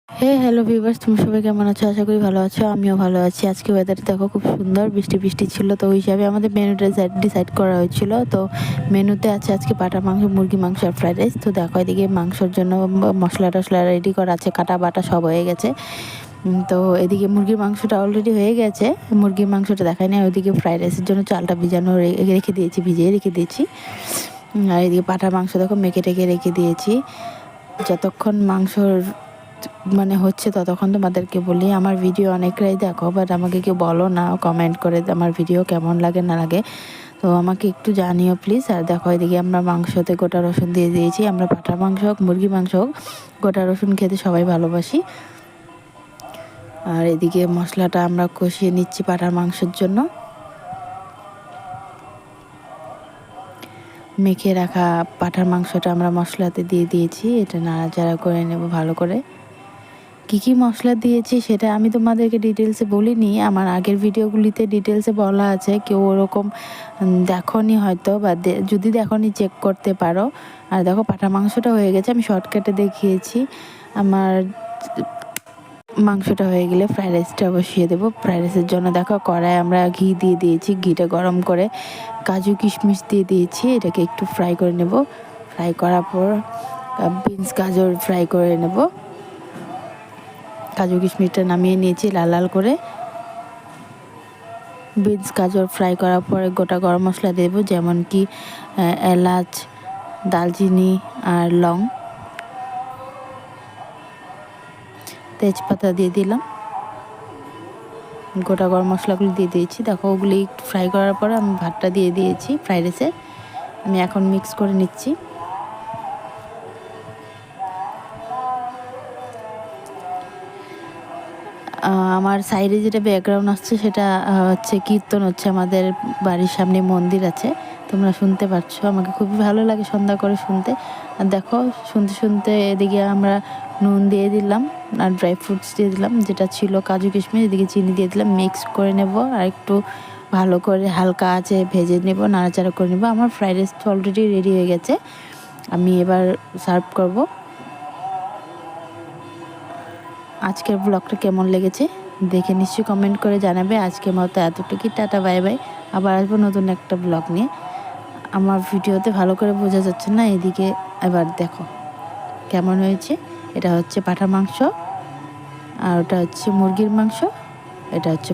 Hello viewers, তুমি সবাই কেমন আছো? আশা করি ভালো আছো। আমিও ভালো আছি। আজকে ওয়েদার দেখো খুব সুন্দর, বৃষ্টি বৃষ্টি ছিল। তো ওই হিসাবে আমাদের মেনুটা ডিসাইড করা হয়েছিল। তো মেনুতে আছে আজকে পাটা মাংস, মুরগি মাংস আর ফ্রাইড রাইস। তো দেখো এদিকে মাংসর জন্য মশলা টশলা রেডি করা আছে, কাটা বাটা সব হয়ে গেছে। তো এদিকে মুরগির মাংসটা অলরেডি হয়ে গেছে, মুরগির মাংসটা দেখায় না। ওইদিকে ফ্রাইড রাইসের জন্য চালটা ভিজিয়ে রেখে দিয়েছি। আর এদিকে পাটার মাংস দেখো মেখে টেকে রেখে দিয়েছি। যতক্ষণ মাংসর হচ্ছে ততক্ষণ তোমাদেরকে বলি, আমার ভিডিও অনেকরাই দেখো, বাট আমাকে কেউ বলো না কমেন্ট করে আমার ভিডিও কেমন লাগে না লাগে। তো আমাকে একটু জানিও প্লিজ। আর দেখো এদিকে আমরা মাংসতে গোটা রসুন দিয়ে দিয়েছি। আমরা পাঁঠার মাংস হোক মুরগি মাংস হোক, গোটা রসুন খেতে সবাই ভালোবাসি। আর এদিকে মশলাটা আমরা কষিয়ে নিচ্ছি পাঁঠার মাংসের জন্য। মেখে রাখা পাঁঠার মাংসটা আমরা মশলাতে দিয়ে দিয়েছি। এটা নাড়াচাড়া করে নেব ভালো করে। কী মশলা দিয়েছি সেটা আমি তোমাদেরকে ডিটেলসে বলিনি, আমার আগের ভিডিওগুলিতে ডিটেলসে বলা আছে। কেউ ওরকম দেখোনি হয়তো, বা যদি দেখোনি চেক করতে পারো। আর দেখো পাঁঠা মাংসটা হয়ে গেছে, আমি শর্টকাটে দেখিয়েছি। আমার মাংসটা হয়ে গেলে ফ্রাইড রাইসটা বসিয়ে দেবো। ফ্রাইড রাইসের জন্য দেখো কড়াই আমরা ঘি দিয়ে দিয়েছি। ঘিটা গরম করে কাজু কিশমিশ দিয়ে দিয়েছি। এটাকে একটু ফ্রাই করে নেব। ফ্রাই করার পর বিনস গাজর ফ্রাই করে নেব। কাজু কিশমিশটা নামিয়ে নিয়েছি লাল লাল করে। বিনস গাজর ফ্রাই করার পরে গোটা গরম মশলা দেব, যেমন কি এলাচ, দালচিনি আর লং, তেজপাতা দিয়ে দিলাম। গোটা গরম মশলাগুলো দিয়ে দিয়েছি। দেখো ওগুলি একটু ফ্রাই করার পরে আমি ভাতটা দিয়ে দিয়েছি ফ্রাইড রাইসে। আমি এখন মিক্স করে নিচ্ছি। আমার সাইডে যেটা ব্যাকগ্রাউন্ড আসছে সেটা হচ্ছে কীর্তন হচ্ছে। আমাদের বাড়ির সামনে মন্দির আছে, তোমরা শুনতে পাচ্ছ। আমাকে খুবই ভালো লাগে সন্ধ্যা করে শুনতে। আর দেখো শুনতে শুনতে এদিকে আমরা নুন দিয়ে দিলাম আর ড্রাই ফ্রুটস দিয়ে দিলাম, যেটা ছিল কাজু কিশমিশ। এদিকে চিনি দিয়ে দিলাম। মিক্স করে নেব আর একটু ভালো করে হালকা আঁচে ভেজে নেব, নাড়াচাড়া করে নেব। আমার ফ্রাইড রাইস অলরেডি রেডি হয়ে গেছে, আমি এবার সার্ভ করব। আজকের ব্লগটা কেমন লেগেছে দেখে নিশ্চয়ই কমেন্ট করে জানাবে। আজকের মতো এতটুকুই, টাটা বাই বাই। আবার আসবো নতুন একটা ব্লগ নিয়ে। আমার ভিডিওতে ভালো করে বোঝা যাচ্ছে না, এদিকে এবার দেখো কেমন হয়েছে। এটা হচ্ছে পাঁঠা মাংস, আর ওটা হচ্ছে মুরগির মাংস, এটা হচ্ছে